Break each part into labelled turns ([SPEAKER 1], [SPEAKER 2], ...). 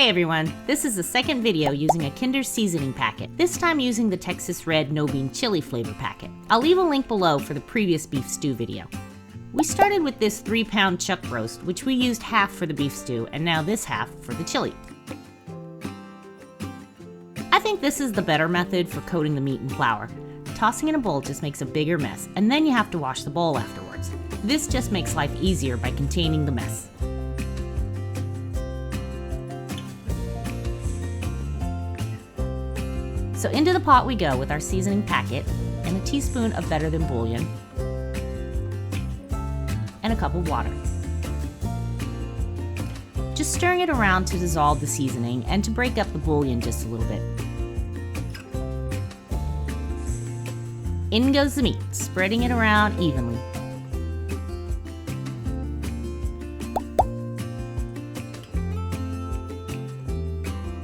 [SPEAKER 1] Hey everyone, this is the second video using a Kinder's seasoning packet, this time using the Texas Red No Bean Chili flavor packet. I'll leave a link below for the previous beef stew video. We started with this 3-pound chuck roast, which we used half for the beef stew and now this half for the chili. I think this is the better method for coating the meat in flour. Tossing in a bowl just makes a bigger mess, and then you have to wash the bowl afterwards. This just makes life easier by containing the mess. So into the pot we go with our seasoning packet and a teaspoon of Better-than-Bouillon and a cup of water. Just stirring it around to dissolve the seasoning and to break up the bouillon just a little bit. In goes the meat, spreading it around evenly.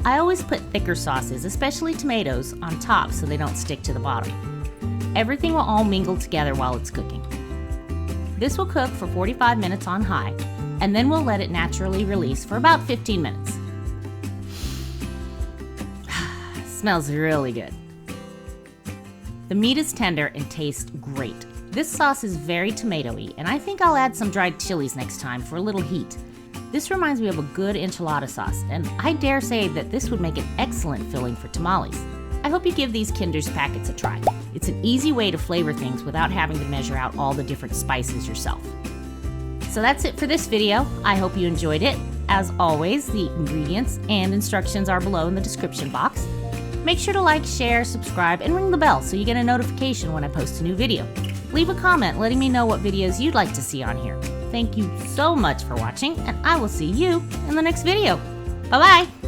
[SPEAKER 1] I always put thicker sauces, especially tomatoes, on top so they don't stick to the bottom. Everything will all mingle together while it's cooking. This will cook for 45 minutes on high, and then we'll let it naturally release for about 15 minutes. Smells really good. The meat is tender and tastes great. This sauce is very tomatoey, and I think I'll add some dried chilies next time for a little heat. This reminds me of a good enchilada sauce, and I dare say that this would make an excellent filling for tamales. I hope you give these Kinder's packets a try. It's an easy way to flavor things without having to measure out all the different spices yourself. So that's it for this video. I hope you enjoyed it. As always, the ingredients and instructions are below in the description box. Make sure to like, share, subscribe, and ring the bell so you get a notification when I post a new video. Leave a comment letting me know what videos you'd like to see on here. Thank you so much for watching, and I will see you in the next video. Bye-bye!